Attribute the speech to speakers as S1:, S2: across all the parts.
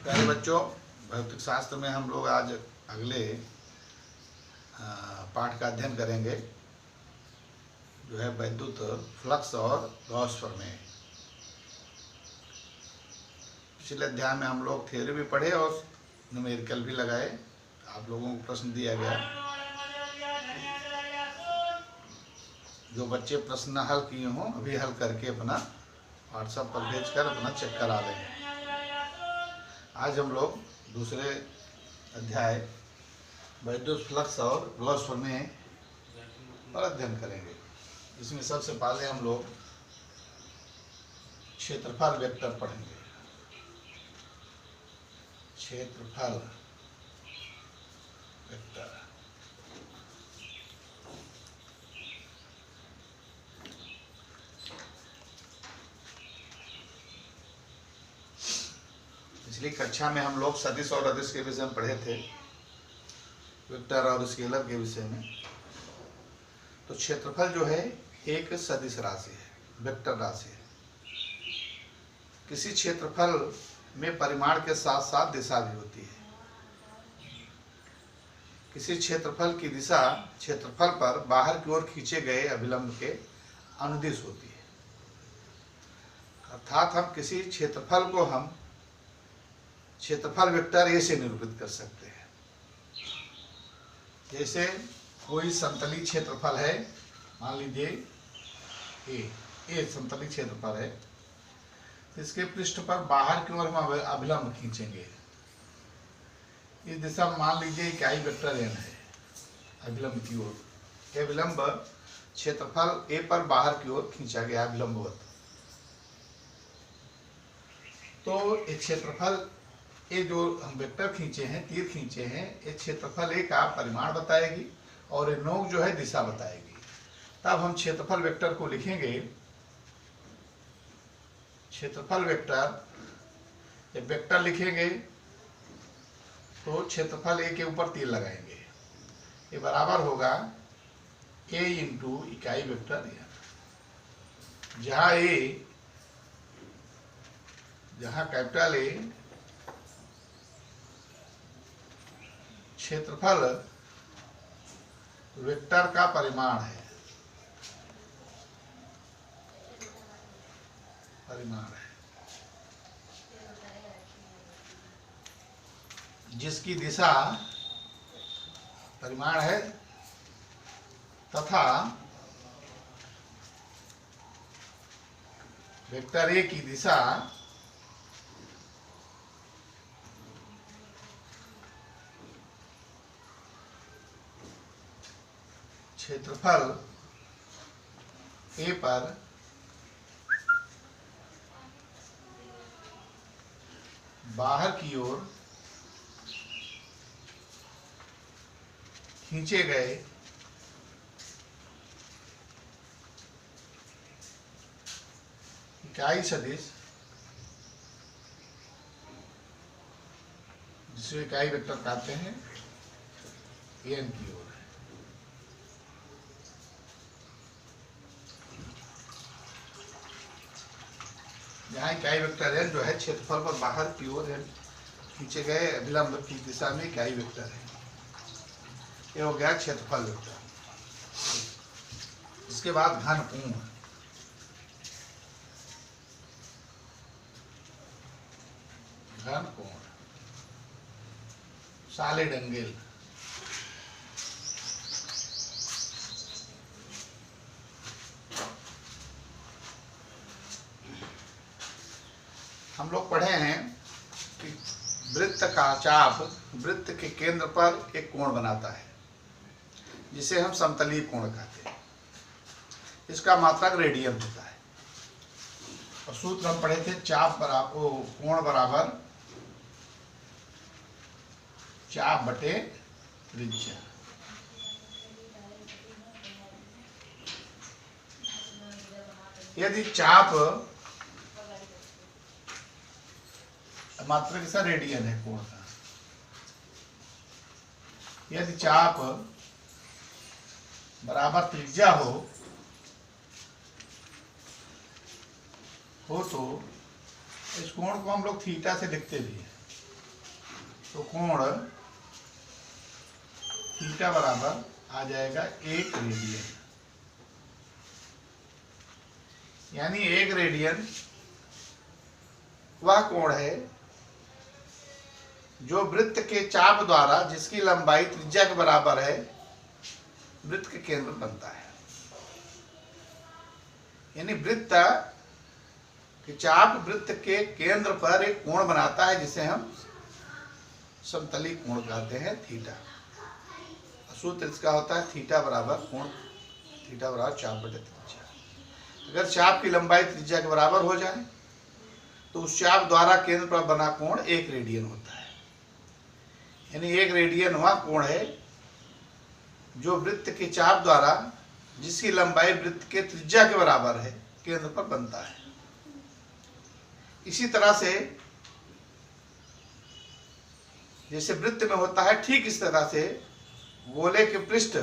S1: प्यारे बच्चों, भौतिक शास्त्र में हम लोग आज अगले पाठ का अध्ययन करेंगे, जो है वैद्युत फ्लक्स और गॉस प्रमेय। पिछले अध्याय में हम लोग थ्योरी भी पढ़े और न्यूमेरिकल भी लगाए। आप लोगों को प्रश्न दिया गया, जो बच्चे प्रश्न हल किए हों अभी हल करके अपना व्हाट्सएप पर भेजकर अपना चेक करा लेंगे। आज हम लोग दूसरे अध्याय वैद्युत फ्लक्स और गॉस प्रमेय पर अध्ययन करेंगे। इसमें सबसे पहले हम लोग क्षेत्रफल वेक्टर पढ़ेंगे। क्षेत्रफल वेक्टर पिछली कक्षा में हम लोग सदिश और अदिश के विषय में पढ़े थे, वेक्टर और स्केलर के विषय में। तो क्षेत्रफल जो है एक सदिश राशि है, वेक्टर राशि है। किसी क्षेत्रफल में परिमाण के साथ साथ दिशा भी होती है। किसी क्षेत्रफल की दिशा क्षेत्रफल पर बाहर की ओर खींचे गए अभिलंब के अनुदिश होती है। अर्थात हम किसी क्षेत्रफल को हम क्षेत्रफल वेक्टर ए से निरूपित कर सकते हैं। जैसे कोई समतली क्षेत्रफल है, मान लीजिए ए समतली क्षेत्रफल है, इसके पृष्ठ पर बाहर की ओर हम अभिलंब खींचेंगे। इस दिशा में मान लीजिए इकाई वेक्टर एन है, अभिलंब की ओर। अभिलंब क्षेत्रफल ए पर बाहर की ओर खींचा गया अभिलंबवत। तो एक क्षेत्रफल ये जो हम वेक्टर खींचे हैं, तीर खींचे हैं, ये क्षेत्रफल ए का परिमाण बताएगी और ये नोक जो है दिशा बताएगी। तब हम क्षेत्रफल वेक्टर को लिखेंगे। क्षेत्रफल वेक्टर, जब वेक्टर लिखेंगे तो क्षेत्रफल ए के ऊपर तीर लगाएंगे। ये बराबर होगा ए इंटू इकाई वेक्टर एन, जहां कैपिटल ए क्षेत्रफल वेक्टर का परिमाण है, जिसकी दिशा परिमाण है तथा वेक्टर ए की दिशा क्षेत्रफल ए पर बाहर की ओर खींचे गए इकाई सदिश, जिसे इकाई वेक्टर कहते हैं, एन की ओर है। यहाँ इकाई वेक्टर एन जो है क्षेत्रफल पर बाहर की ओर खींचे गए अभिलंब की दिशा में इकाई वेक्टर है। ये हो गया क्षेत्रफल वेक्टर। इसके बाद घन कोण, सॉलिड एंगल। हम लोग पढ़े हैं कि वृत्त का चाप वृत्त के केंद्र पर एक कोण बनाता है, जिसे हम समतलीय कोण कहते हैं। इसका मात्रक रेडियन होता है। और सूत्र हम पढ़े थे, चाप बराबर कोण बराबर चाप बटे त्रिज्या। यदि चाप मात्रक इसका रेडियन है कोण का, यदि चाप बराबर त्रिज्या हो तो इस कोण को हम लोग थीटा से लिखते भी हैं। तो कोण थीटा बराबर आ जाएगा 1 रेडियन। यानी 1 रेडियन वह कोण है जो वृत्त के चाप द्वारा, जिसकी लंबाई त्रिज्या के बराबर है, वृत्त के केंद्र बनता है। यानी वृत्त के चाप वृत्त के केंद्र पर एक कोण बनाता है, जिसे हम समतली कोण कहते हैं, थीटा। सूत्र इसका होता है थीटा बराबर कोण, थीटा बराबर चाप बटे त्रिज्या। अगर चाप की लंबाई त्रिज्या के बराबर हो जाए तो उस चाप द्वारा केंद्र पर बना कोण 1 रेडियन होता है। यानी 1 रेडियन वह कोण है जो वृत्त के चाप द्वारा, जिसकी लंबाई वृत्त के त्रिज्या के बराबर है, केंद्र पर बनता है। इसी तरह से जैसे वृत्त में होता है, ठीक इस तरह से गोले के पृष्ठ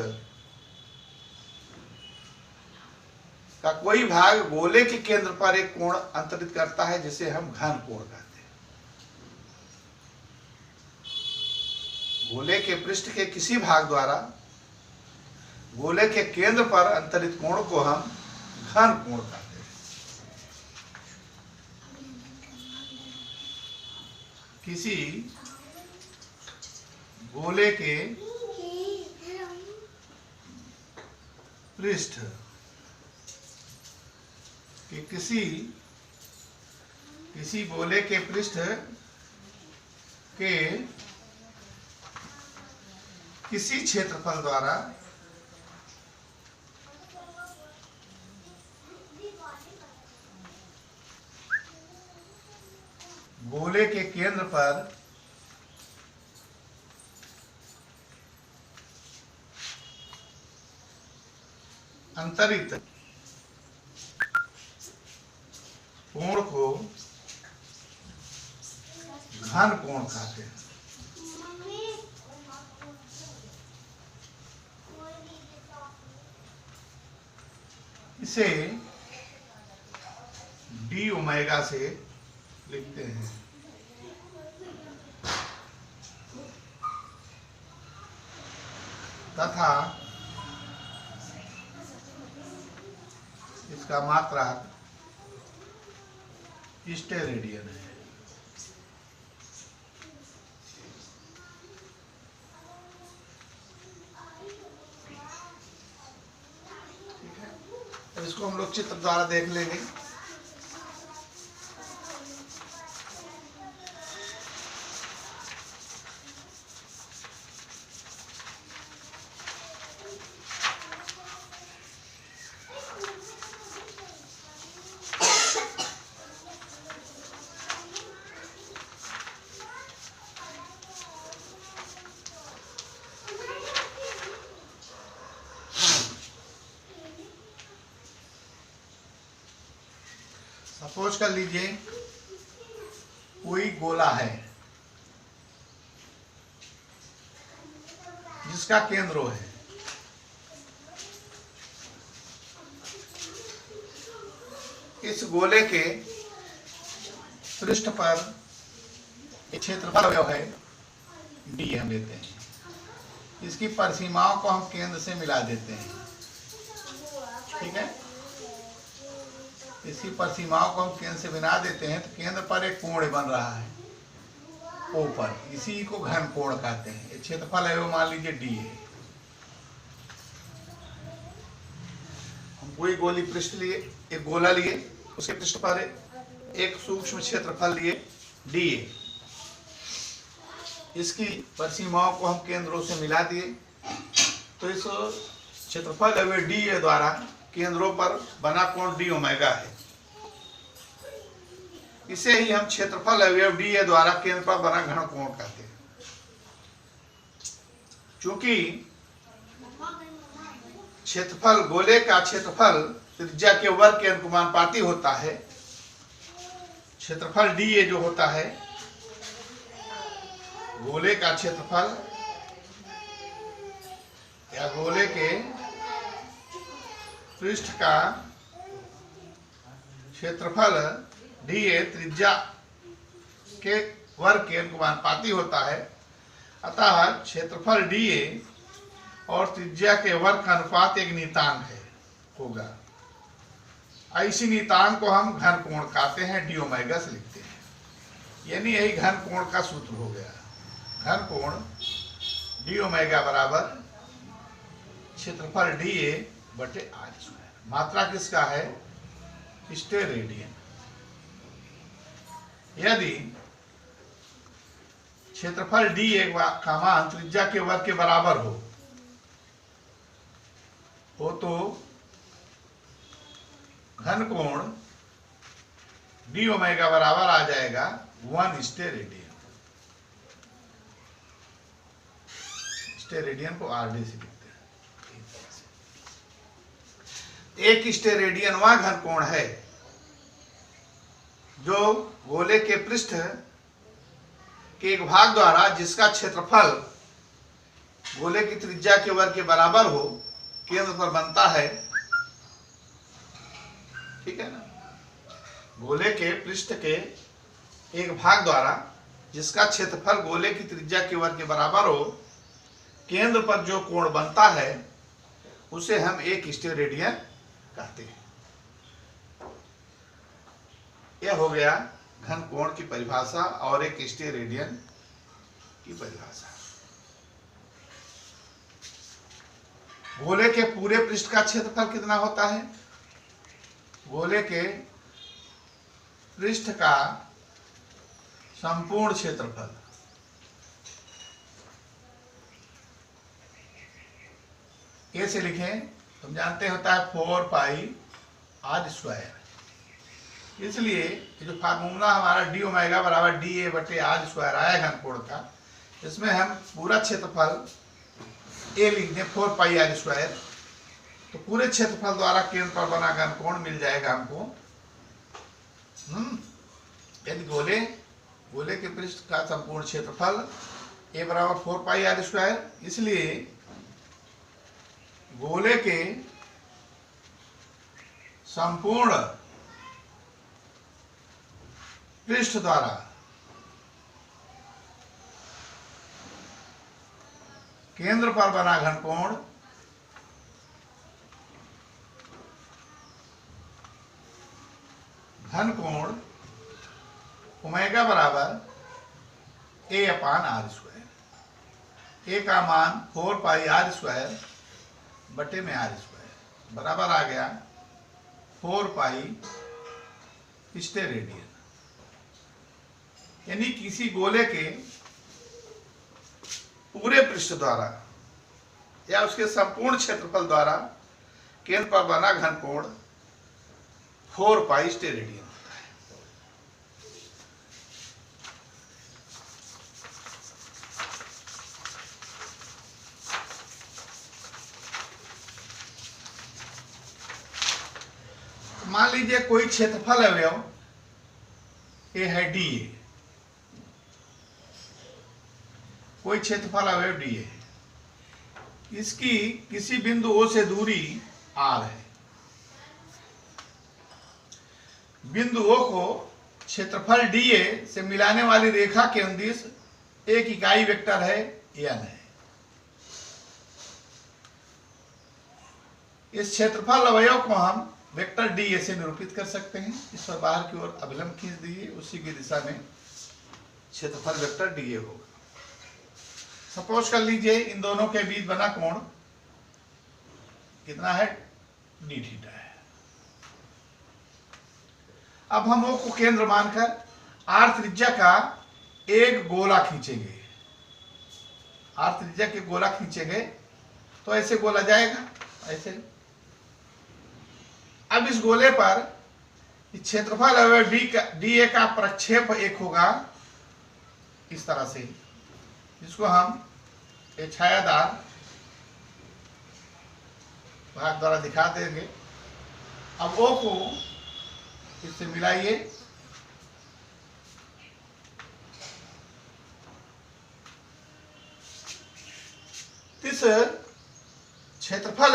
S1: का कोई भाग गोले के केंद्र पर एक कोण अंतरित करता है, जिसे हम घन कोण कहते हैं। गोले के पृष्ठ के किसी भाग द्वारा गोले के केंद्र पर अंतरित कोण को हम घन कोण कहते हैं। किसी गोले के पृष्ठ के किसी गोले के पृष्ठ के किसी क्षेत्रफल द्वारा गोले के केंद्र पर अंतरित कोण को घन कोण कहते हैं। इसे डी ओमेगा से लिखते हैं। तथा इसका मात्रक स्टेरेडियन है। ठीक है, तो इसको हम लोग चित्र द्वारा देख लेंगे। सपोज कर लीजिए कोई गोला है जिसका केंद्र O है। इस गोले के पृष्ठ पर क्षेत्रफल है D हम लेते हैं। इसकी परिसीमाओं को हम केंद्र से मिला देते हैं। ठीक है, इसकी परिसीमाओं को हम केंद्र से मिला देते हैं तो केंद्र पर एक कोण बन रहा है O पर, इसी को घन कोण कहते हैं। क्षेत्रफल है वो मान लीजिए D है। हम कोई गोली पृष्ठ लिए, एक गोला लिए, उसके पृष्ठ पर एक सूक्ष्म क्षेत्रफल लिए D है। इसकी परिसीमाओं को हम केंद्रों से मिला दिए तो इस क्षेत्रफल है D द्वारा केंद्रों पर बना कोण D ओमेगा है। इसे ही हम क्षेत्रफल अवयव D द्वारा केंद्र पर बना घन कोण कहते हैं। चूंकि क्षेत्रफल, गोले का क्षेत्रफल त्रिज्या के वर्ग के अनुपाती होता है, क्षेत्रफल D जो होता है, गोले का क्षेत्रफल या गोले के पृष्ठ का क्षेत्रफल D त्रिज्या के वर्ग के अनुपाती होता है। अतः क्षेत्रफल डीए और त्रिज्या के वर्ग का अनुपात एक नियतांक है होगा। इसी नियतांक को हम घन कोण कहते हैं, डी ओमेगा से लिखते हैं। यानी यही घन कोण का सूत्र हो गया। घन कोण डी ओमेगा बराबर क्षेत्रफल डी ए बटे आर स्क्वायर। मात्रा किसका है? स्टेरेडियन। यदि क्षेत्रफल डी ए का मान त्रिज्या के वर्ग के बराबर हो तो घन कोण डी ओमेगा बराबर आ जाएगा 1 स्टेरेडियन। स्टेरेडियन को आर डी से लिखते हैं। एक स्टेरेडियन वह घन कोण है जो गोले के पृष्ठ के एक भाग द्वारा जिसका क्षेत्रफल गोले की त्रिज्या के वर्ग के बराबर हो केंद्र पर बनता है। ठीक है ना? गोले के पृष्ठ के एक भाग द्वारा जिसका क्षेत्रफल गोले की त्रिज्या के वर्ग के बराबर हो केंद्र पर जो कोण बनता है उसे हम एक स्टेरेडियन कहते हैं। यह हो गया घन कोण की परिभाषा और एक स्टेरेडियन की परिभाषा। गोले के पूरे पृष्ठ का क्षेत्रफल कितना होता है? गोले के पृष्ठ का संपूर्ण क्षेत्रफल कैसे लिखें? हम जानते होता है 4 पाई आर स्क्वायर। इसलिए ये जो फार्मूला हमारा डी ओमेगा बराबर डी ए बटे आर स्क्वायर आया घन कोण का, इसमें हम पूरा क्षेत्रफल ए लिख दें 4 पाई आर स्क्वायर, तो पूरे क्षेत्रफल द्वारा केंद्र पर बना घन कोण मिल जाएगा हमको। यदि गोले के पृष्ठ का संपूर्ण क्षेत्रफल ए बराबर 4 पाई आर स्क्वायर, इसलिए गोले के संपूर्ण पृष्ठ द्वारा केंद्र पर बना घन कोण ओमेगा बराबर ए अपान आर स्क्वायर। ए का मान 4 पाई आर स्क्वायर बटे में आर स्क्वायर बराबर आ गया 4 पाई स्टेरेडियन। यानी किसी गोले के पूरे पृष्ठ द्वारा या उसके संपूर्ण क्षेत्रफल द्वारा केंद्र पर बना घन कोण 4 पाई स्टेरेडियन होता है। मान लीजिए कोई क्षेत्रफल अवयव ये है डी ए, कोई क्षेत्रफल अवयव डी है, इसकी किसी बिंदु ओ से दूरी आर है। बिंदु ओ को क्षेत्रफल डी ए से मिलाने वाली रेखा के अनुदिश एक इकाई वेक्टर है एन है। इस क्षेत्रफल अवयव को हम वेक्टर डी ए से निरूपित कर सकते हैं। इस पर बाहर की ओर अभिलंब खींच दीजिए, उसी की दिशा में क्षेत्रफल वेक्टर डी ए होगा। सपोज कर लीजिए इन दोनों के बीच बना कोण कितना है? डी थीटा है। अब हम ओ को केंद्र मानकर आर त्रिज्या का एक गोला खींचेंगे। आर त्रिज्या के गोला खींचेंगे तो ऐसे गोला जाएगा ऐसे। अब इस गोले पर क्षेत्रफल अवयव डी ए का प्रक्षेप एक होगा इस तरह से, जिसको हम एक छायादार भाग द्वारा दिखा देंगे। अब ओ को इससे मिलाइए, इस क्षेत्रफल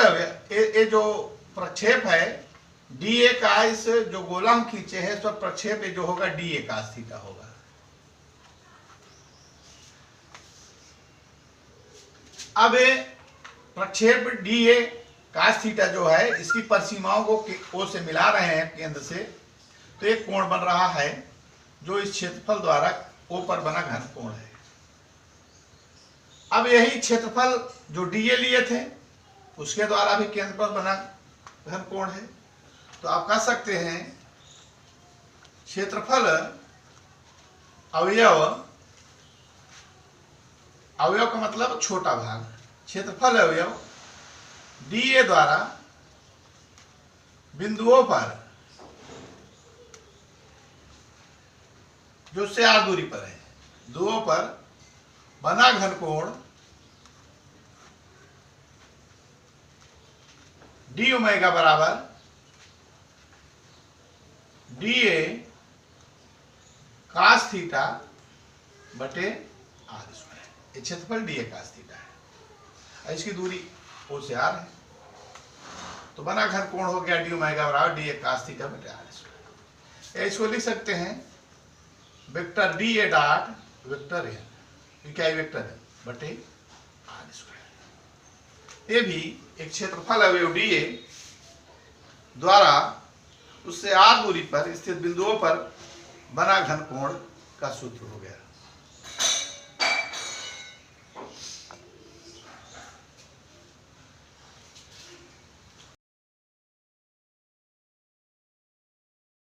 S1: ये जो प्रक्षेप है डी ए का, इस जो गोला हम खींचे हैं इस पर प्रक्षेप जो होगा डी ए का थीटा होगा। अब प्रक्षेप डी ए cos थीटा जो है, इसकी परिसीमाओं को ओ से मिला रहे हैं केंद्र से, तो एक कोण बन रहा है जो इस क्षेत्रफल द्वारा ओ पर बना घन कोण है। अब यही क्षेत्रफल जो डी ए लिए थे उसके द्वारा भी केंद्र पर बना घन कोण है। तो आप कह सकते हैं क्षेत्रफल अवयव, अवयव का मतलब छोटा भाग, क्षेत्रफल अवयव डी ए द्वारा बिंदुओं पर जो से आर दूरी पर है, बिंदुओं पर बना घन कोण डी ओमेगा बराबर डी ए cos थीटा बटे आर स्क्वायर। ये क्षेत्रफल डी ए cos थीटा है, इसकी दूरी ओ से आर है, तो बना घन कोण हो गया डी ओमेगा बराबर डी ए cos थीटा बटे आर स्क्वायर। इसको लिख सकते हैं vector D A dot vector A, क्या वेक्टर है, बटे आर स्क्वायर। ये भी एक क्षेत्रफल अवयव डी ए द्वारा उससे आर दूरी पर स्थित बिंदुओं पर बना घन कोण का सूत्र हो गया।